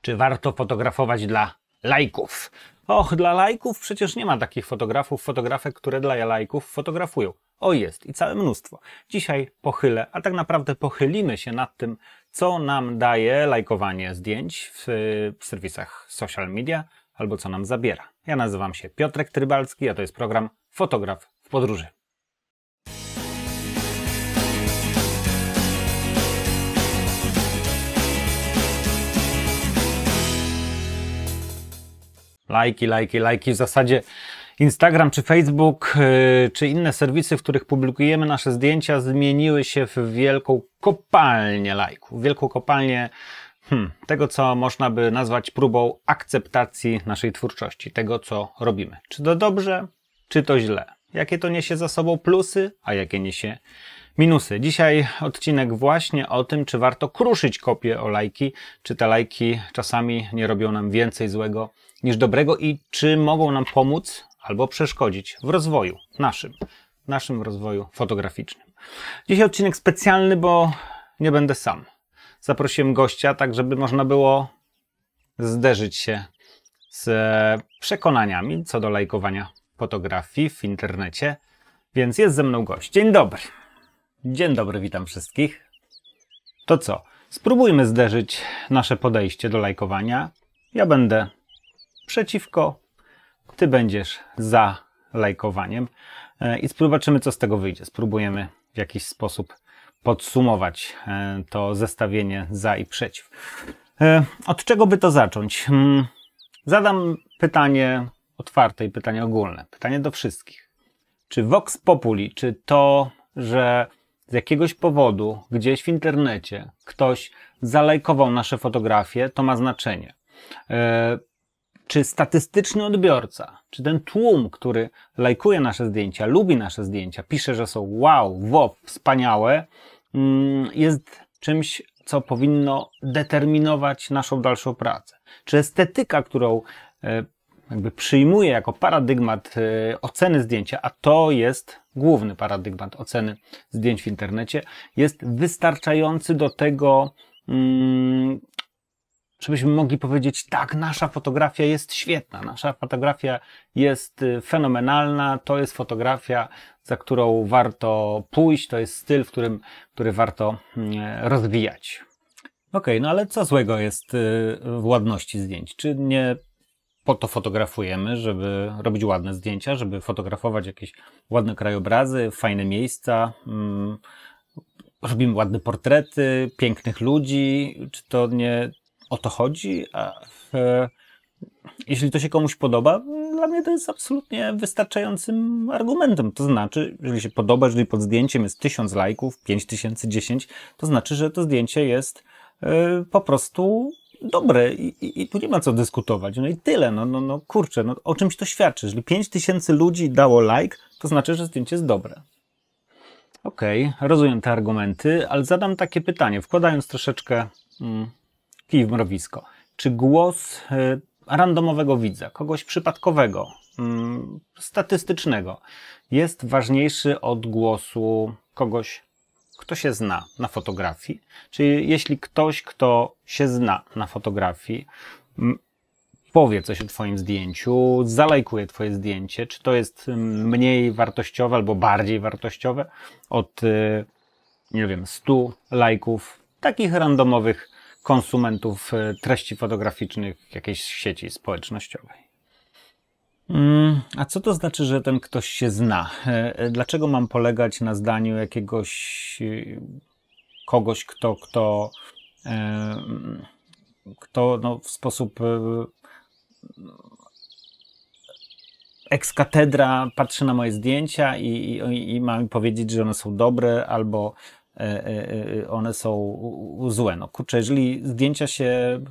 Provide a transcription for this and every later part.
Czy warto fotografować dla lajków? Och, dla lajków przecież nie ma takich fotografów, fotografek, które dla lajków fotografują. O, jest i całe mnóstwo. Dzisiaj pochylę, a tak naprawdę pochylimy się nad tym, co nam daje lajkowanie zdjęć w serwisach social media, albo co nam zabiera. Ja nazywam się Piotrek Trybalski, a to jest program Fotograf w podróży. Lajki. W zasadzie Instagram czy Facebook, czy inne serwisy, w których publikujemy nasze zdjęcia, zmieniły się w wielką kopalnię lajków. Wielką kopalnię tego, co można by nazwać próbą akceptacji naszej twórczości, tego, co robimy. Czy to dobrze, czy to źle. Jakie to niesie za sobą plusy, a jakie niesie minusy. Dzisiaj odcinek właśnie o tym, czy warto kruszyć kopie o lajki, czy te lajki czasami nie robią nam więcej złego niż dobrego i czy mogą nam pomóc albo przeszkodzić w rozwoju naszym rozwoju fotograficznym. Dzisiaj odcinek specjalny, bo nie będę sam. Zaprosiłem gościa, tak żeby można było zderzyć się z przekonaniami co do lajkowania fotografii w internecie, więc jest ze mną gość. Dzień dobry. Dzień dobry, witam wszystkich. To co? Spróbujmy zderzyć nasze podejście do lajkowania. Ja będę przeciwko, ty będziesz za lajkowaniem i zobaczymy, co z tego wyjdzie. Spróbujemy w jakiś sposób podsumować to zestawienie za i przeciw. Od czego by to zacząć? Zadam pytanie otwarte i pytanie ogólne. Pytanie do wszystkich. Czy Vox Populi, czy to, że z jakiegoś powodu gdzieś w internecie ktoś zalajkował nasze fotografie, to ma znaczenie? Czy statystyczny odbiorca, czy ten tłum, który lajkuje nasze zdjęcia, lubi nasze zdjęcia, pisze, że są wow, wspaniałe, jest czymś, co powinno determinować naszą dalszą pracę? Czy estetyka, którą jakby przyjmuje jako paradygmat oceny zdjęcia, a to jest główny paradygmat oceny zdjęć w internecie, jest wystarczający do tego, żebyśmy mogli powiedzieć, tak, nasza fotografia jest świetna, nasza fotografia jest fenomenalna, to jest fotografia, za którą warto pójść, to jest styl, który warto rozwijać. Okej, no ale co złego jest w ładności zdjęć? Czy nie po to fotografujemy, żeby robić ładne zdjęcia, żeby fotografować jakieś ładne krajobrazy, fajne miejsca, robimy ładne portrety pięknych ludzi, czy to nie o to chodzi? Jeśli to się komuś podoba, dla mnie to jest absolutnie wystarczającym argumentem. To znaczy, jeżeli się podoba, jeżeli pod zdjęciem jest 1000 lajków, 5000, 10, to znaczy, że to zdjęcie jest po prostu dobre i tu nie ma co dyskutować. No i tyle. Kurczę, o czymś to świadczy. Jeżeli 5000 ludzi dało like, to znaczy, że zdjęcie jest dobre. Okej, rozumiem te argumenty, ale zadam takie pytanie, wkładając troszeczkę kij w mrowisko. Czy głos randomowego widza, kogoś przypadkowego, statystycznego, jest ważniejszy od głosu kogoś, kto się zna na fotografii? Czyli jeśli ktoś, kto się zna na fotografii, powie coś o twoim zdjęciu, zalajkuje twoje zdjęcie, czy to jest mniej wartościowe albo bardziej wartościowe od, nie wiem, 100 lajków takich randomowych konsumentów treści fotograficznych w jakiejś sieci społecznościowej? A co to znaczy, że ten ktoś się zna? Dlaczego mam polegać na zdaniu kogoś, kto w sposób ex cathedra patrzy na moje zdjęcia i ma mi powiedzieć, że one są dobre albo one są złe? No kurczę, jeżeli zdjęcia się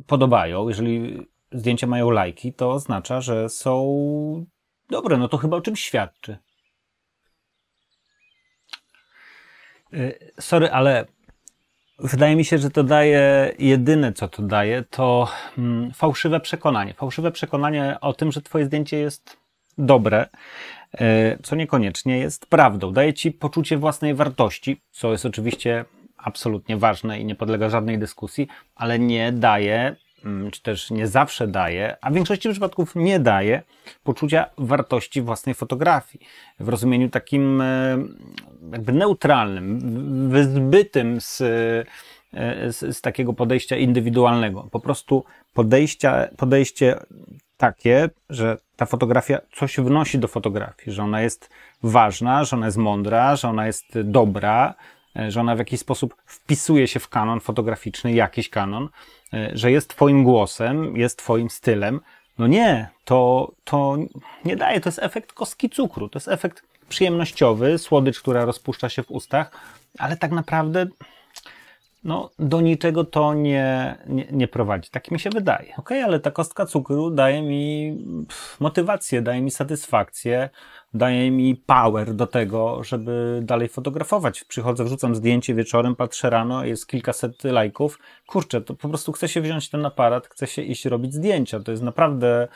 podobają, jeżeli zdjęcia mają lajki, to oznacza, że są dobre. No to chyba o czymś świadczy. Sorry, ale wydaje mi się, że to daje, jedyne co to daje, to fałszywe przekonanie. Fałszywe przekonanie o tym, że twoje zdjęcie jest dobre, co niekoniecznie jest prawdą. Daje ci poczucie własnej wartości, co jest oczywiście absolutnie ważne i nie podlega żadnej dyskusji, ale nie daje, czy też nie zawsze daje, a w większości przypadków nie daje poczucia wartości własnej fotografii. W rozumieniu takim jakby neutralnym, wyzbytym z takiego podejścia indywidualnego. Po prostu podejście takie, że ta fotografia coś wnosi do fotografii, że ona jest ważna, że ona jest mądra, że ona jest dobra, że ona w jakiś sposób wpisuje się w kanon fotograficzny, jakiś kanon, że jest twoim głosem, jest twoim stylem. No nie, to nie daje, to jest efekt kostki cukru, to jest efekt przyjemnościowy, słodycz, która rozpuszcza się w ustach, ale tak naprawdę no, do niczego to nie prowadzi. Tak mi się wydaje. Okej, ale ta kostka cukru daje mi motywację, daje mi satysfakcję, daje mi power do tego, żeby dalej fotografować. Przychodzę, wrzucam zdjęcie wieczorem, patrzę rano, jest kilkaset lajków. Kurczę, to po prostu chcę się wziąć ten aparat, chcę się iść robić zdjęcia. To jest naprawdę,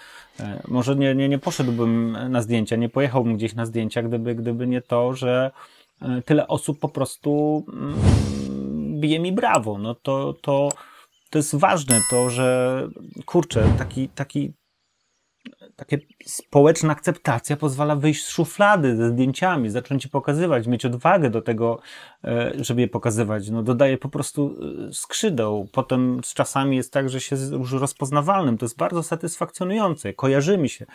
może nie poszedłbym na zdjęcia, nie pojechałbym gdzieś na zdjęcia, gdyby nie to, że tyle osób po prostu bije mi brawo. No to jest ważne, to, że kurczę, takie społeczna akceptacja pozwala wyjść z szuflady ze zdjęciami, zacząć je pokazywać, mieć odwagę do tego, żeby je pokazywać. No, dodaje po prostu skrzydeł. Potem z czasami jest tak, że się już rozpoznawalnym. To jest bardzo satysfakcjonujące. Kojarzy mi się.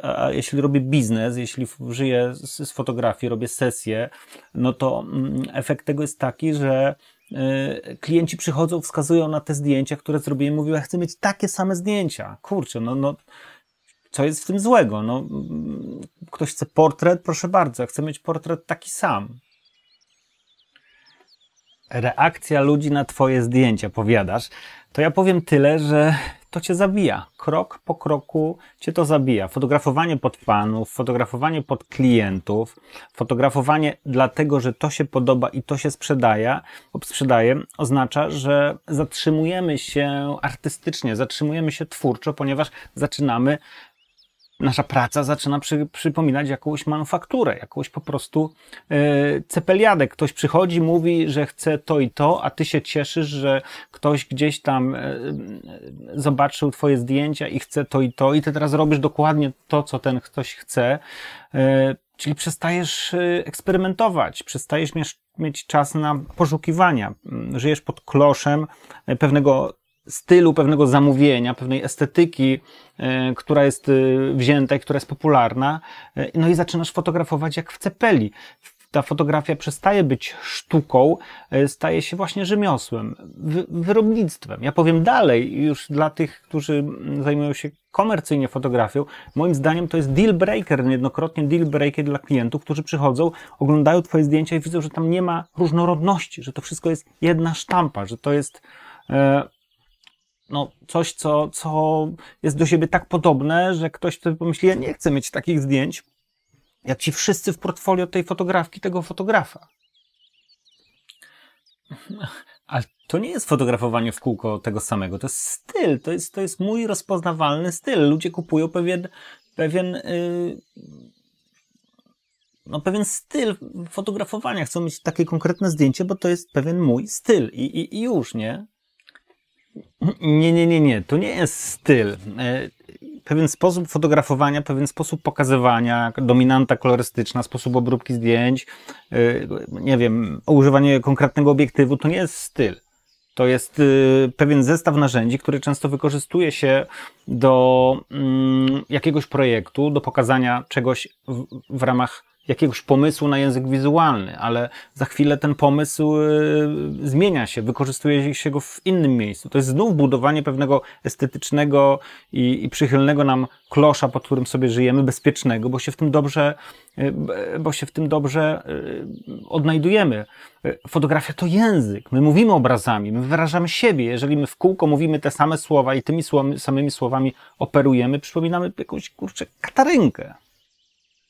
A jeśli robię biznes, jeśli żyję z fotografii, robię sesje, no to efekt tego jest taki, że klienci przychodzą, wskazują na te zdjęcia, które zrobiłem, mówią, ja chcę mieć takie same zdjęcia. Kurczę, no co jest w tym złego? No, ktoś chce portret, proszę bardzo, ja chcę mieć portret taki sam. Reakcja ludzi na twoje zdjęcia, powiadasz, to ja powiem tyle, że to cię zabija. Krok po kroku cię to zabija. Fotografowanie pod fanów, fotografowanie pod klientów, fotografowanie dlatego, że to się podoba i to się sprzedaje, oznacza, że zatrzymujemy się artystycznie, zatrzymujemy się twórczo, ponieważ nasza praca zaczyna przypominać jakąś manufakturę, jakąś po prostu cepeliadę. Ktoś przychodzi, mówi, że chce to i to, a ty się cieszysz, że ktoś gdzieś tam zobaczył twoje zdjęcia i chce to i ty teraz robisz dokładnie to, co ten ktoś chce. Czyli przestajesz eksperymentować, przestajesz mieć czas na poszukiwania. Żyjesz pod kloszem pewnego stylu, pewnego zamówienia, pewnej estetyki, która jest wzięta i która jest popularna, no i zaczynasz fotografować jak w cepeli. Ta fotografia przestaje być sztuką, staje się właśnie rzemiosłem, wyrobnictwem. Ja powiem dalej, już dla tych, którzy zajmują się komercyjnie fotografią, moim zdaniem to jest deal breaker, niejednokrotnie deal breaker dla klientów, którzy przychodzą, oglądają twoje zdjęcia i widzą, że tam nie ma różnorodności, że to wszystko jest jedna sztampa, że to jest no, coś, co jest do siebie tak podobne, że ktoś sobie pomyśli, ja nie chcę mieć takich zdjęć, jak ci wszyscy w portfolio tej fotografki, tego fotografa. Ale to nie jest fotografowanie w kółko tego samego, to jest styl, to jest mój rozpoznawalny styl. Ludzie kupują pewien styl fotografowania, chcą mieć takie konkretne zdjęcie, bo to jest pewien mój styl i już, nie? Nie, to nie jest styl. Pewien sposób fotografowania, pewien sposób pokazywania, dominanta kolorystyczna, sposób obróbki zdjęć, nie wiem, używanie konkretnego obiektywu, to nie jest styl. To jest pewien zestaw narzędzi, który często wykorzystuje się do jakiegoś projektu, do pokazania czegoś w ramach jakiegoś pomysłu na język wizualny, ale za chwilę ten pomysł zmienia się, wykorzystuje się go w innym miejscu. To jest znów budowanie pewnego estetycznego i przychylnego nam klosza, pod którym sobie żyjemy, bezpiecznego, bo się w tym dobrze odnajdujemy. Fotografia to język. My mówimy obrazami, my wyrażamy siebie. Jeżeli my w kółko mówimy te same słowa i tymi samymi słowami operujemy, przypominamy jakąś, kurczę, katarynkę.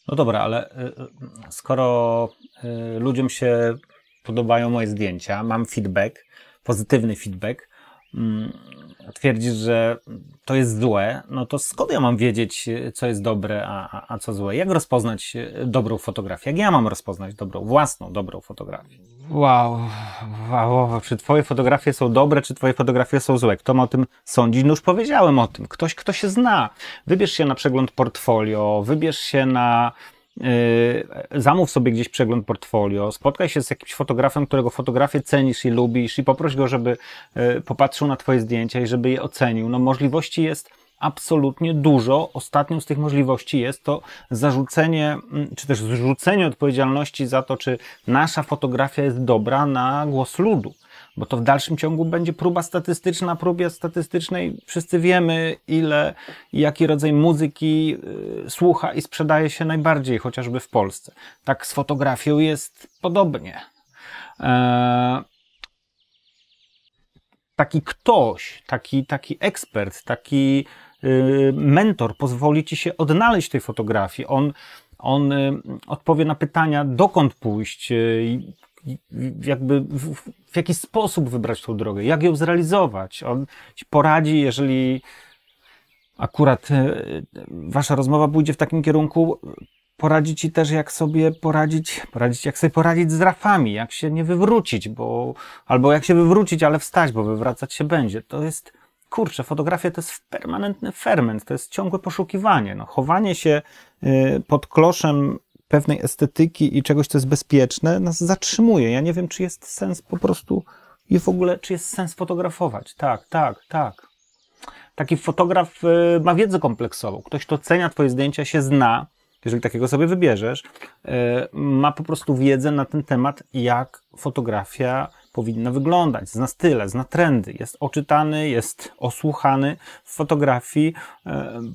No dobra, ale skoro ludziom się podobają moje zdjęcia, mam feedback, pozytywny feedback, twierdzisz, że to jest złe, no to skąd ja mam wiedzieć, co jest dobre, a co złe? Jak rozpoznać dobrą fotografię? Jak ja mam rozpoznać własną dobrą fotografię? Wow, czy twoje fotografie są dobre, czy twoje fotografie są złe? Kto ma o tym sądzić? No już powiedziałem o tym. Ktoś, kto się zna. Wybierz się na przegląd portfolio, wybierz się na... zamów sobie gdzieś przegląd portfolio, spotkaj się z jakimś fotografem, którego fotografię cenisz i lubisz i poproś go, żeby popatrzył na twoje zdjęcia i żeby je ocenił. No możliwości jest absolutnie dużo. Ostatnią z tych możliwości jest to zarzucenie, czy też zrzucenie odpowiedzialności za to, czy nasza fotografia jest dobra, na głos ludu. Bo to w dalszym ciągu będzie próba statystyczna. Próbie statystycznej wszyscy wiemy, ile i jaki rodzaj muzyki słucha i sprzedaje się najbardziej, chociażby w Polsce. Tak z fotografią jest podobnie. Taki ktoś, taki ekspert, taki mentor pozwoli ci się odnaleźć w tej fotografii. On odpowie na pytania, dokąd pójść, jakby w jaki sposób wybrać tą drogę, jak ją zrealizować. On ci poradzi, jeżeli akurat wasza rozmowa pójdzie w takim kierunku, poradzi ci też, jak sobie poradzić z rafami, jak się nie wywrócić, albo jak się wywrócić, ale wstać, bo wywracać się będzie. To jest, kurczę, fotografia to jest permanentny ferment, to jest ciągłe poszukiwanie. No, chowanie się pod kloszem pewnej estetyki i czegoś, co jest bezpieczne, nas zatrzymuje. Ja nie wiem, czy jest sens po prostu i w ogóle, czy jest sens fotografować. Tak. Taki fotograf ma wiedzę kompleksową. Ktoś, kto ocenia twoje zdjęcia, się zna, jeżeli takiego sobie wybierzesz, ma po prostu wiedzę na ten temat, jak fotografia powinna wyglądać. Zna style, zna trendy, jest oczytany, jest osłuchany w fotografii.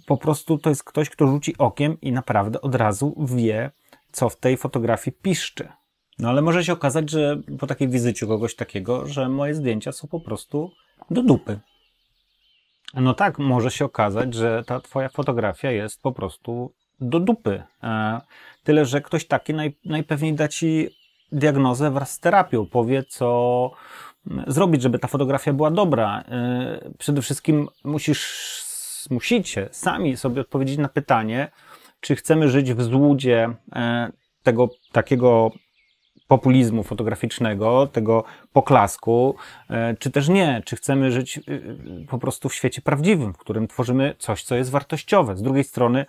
Po prostu to jest ktoś, kto rzuci okiem i naprawdę od razu wie, co w tej fotografii piszczy. No ale może się okazać, że po takiej wizycie kogoś takiego, że moje zdjęcia są po prostu do dupy. No tak, może się okazać, że ta twoja fotografia jest po prostu do dupy. Tyle, że ktoś taki najpewniej da ci diagnozę wraz z terapią. Powie, co zrobić, żeby ta fotografia była dobra. Przede wszystkim musicie sami sobie odpowiedzieć na pytanie, czy chcemy żyć w złudzie tego takiego populizmu fotograficznego, tego poklasku, czy też nie. Czy chcemy żyć po prostu w świecie prawdziwym, w którym tworzymy coś, co jest wartościowe. Z drugiej strony,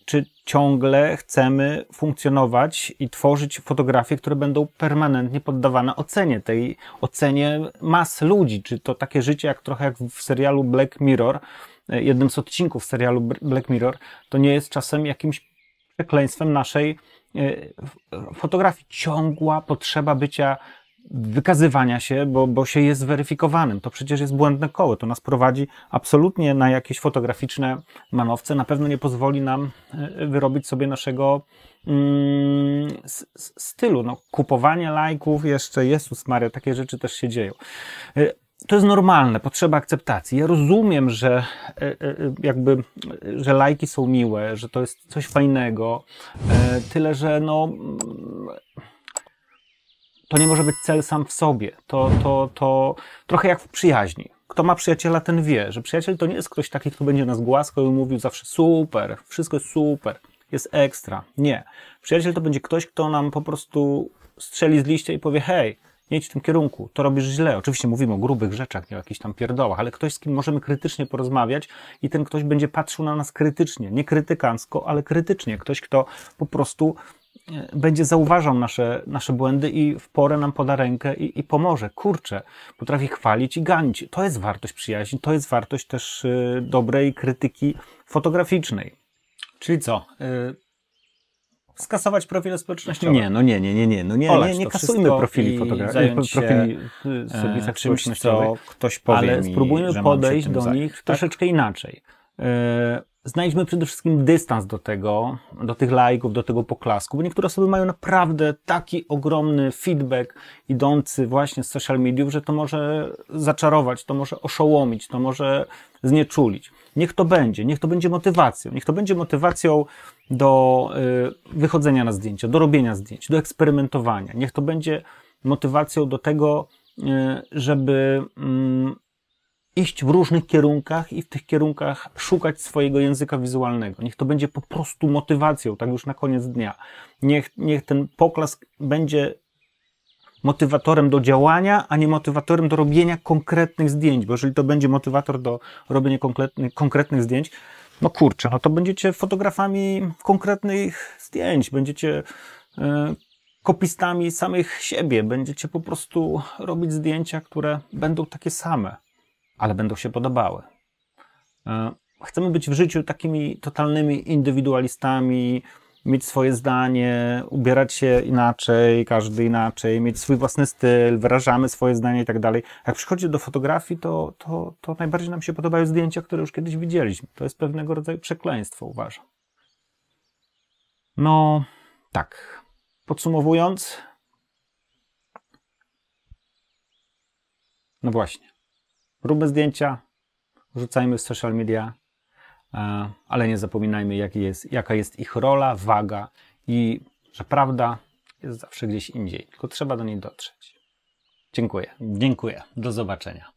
czy ciągle chcemy funkcjonować i tworzyć fotografie, które będą permanentnie poddawane ocenie, tej ocenie mas ludzi. Czy to takie życie, trochę jak w serialu Black Mirror, jednym z odcinków serialu Black Mirror, to nie jest czasem jakimś przekleństwem naszej fotografii. Ciągła potrzeba wykazywania się, bo się jest weryfikowanym. To przecież jest błędne koło. To nas prowadzi absolutnie na jakieś fotograficzne manowce. Na pewno nie pozwoli nam wyrobić sobie naszego stylu. No, kupowanie lajków jeszcze, Jezus Maria, takie rzeczy też się dzieją. To jest normalne, potrzeba akceptacji. Ja rozumiem, że że lajki są miłe, że to jest coś fajnego, tyle, że no, to nie może być cel sam w sobie. To trochę jak w przyjaźni. Kto ma przyjaciela, ten wie, że przyjaciel to nie jest ktoś taki, kto będzie nas głaskał i mówił zawsze super, wszystko jest super, jest ekstra. Nie. Przyjaciel to będzie ktoś, kto nam po prostu strzeli z liścia i powie, hej, nie idź w tym kierunku, to robisz źle. Oczywiście mówimy o grubych rzeczach, nie o jakichś tam pierdołach, ale ktoś, z kim możemy krytycznie porozmawiać i ten ktoś będzie patrzył na nas krytycznie. Nie krytykancko, ale krytycznie. Ktoś, kto po prostu będzie zauważał nasze błędy i w porę nam poda rękę i pomoże. Kurczę, potrafi chwalić i ganić. To jest wartość przyjaźni, to jest wartość też dobrej krytyki fotograficznej. Czyli co? Skasować profile społecznościowe? Nie kasujmy profili fotograficznych. Profili społecznościowych. Ktoś powie ale spróbujmy podejść do nich troszeczkę inaczej. Znajdźmy przede wszystkim dystans do tych lajków, do tego poklasku, bo niektóre osoby mają naprawdę taki ogromny feedback idący właśnie z social mediów, że to może zaczarować, to może oszołomić, to może znieczulić. Niech to będzie motywacją. Niech to będzie motywacją do wychodzenia na zdjęcia, do robienia zdjęć, do eksperymentowania. Niech to będzie motywacją do tego, żeby iść w różnych kierunkach i w tych kierunkach szukać swojego języka wizualnego. Niech to będzie po prostu motywacją, tak już na koniec dnia. Niech ten poklask będzie motywatorem do działania, a nie motywatorem do robienia konkretnych zdjęć, bo jeżeli to będzie motywator do robienia konkretnych zdjęć, no kurczę, no to będziecie fotografami konkretnych zdjęć, będziecie kopistami samych siebie, będziecie po prostu robić zdjęcia, które będą takie same, ale będą się podobały. Chcemy być w życiu takimi totalnymi indywidualistami, mieć swoje zdanie, ubierać się inaczej, każdy inaczej, mieć swój własny styl, wyrażamy swoje zdanie i tak dalej. Jak przychodzi do fotografii, to najbardziej nam się podobają zdjęcia, które już kiedyś widzieliśmy. To jest pewnego rodzaju przekleństwo, uważam. No, tak. Podsumowując, no właśnie, róbmy zdjęcia, wrzucajmy w social media, ale nie zapominajmy, jaka jest ich rola, waga i że prawda jest zawsze gdzieś indziej, tylko trzeba do niej dotrzeć. Dziękuję. Do zobaczenia.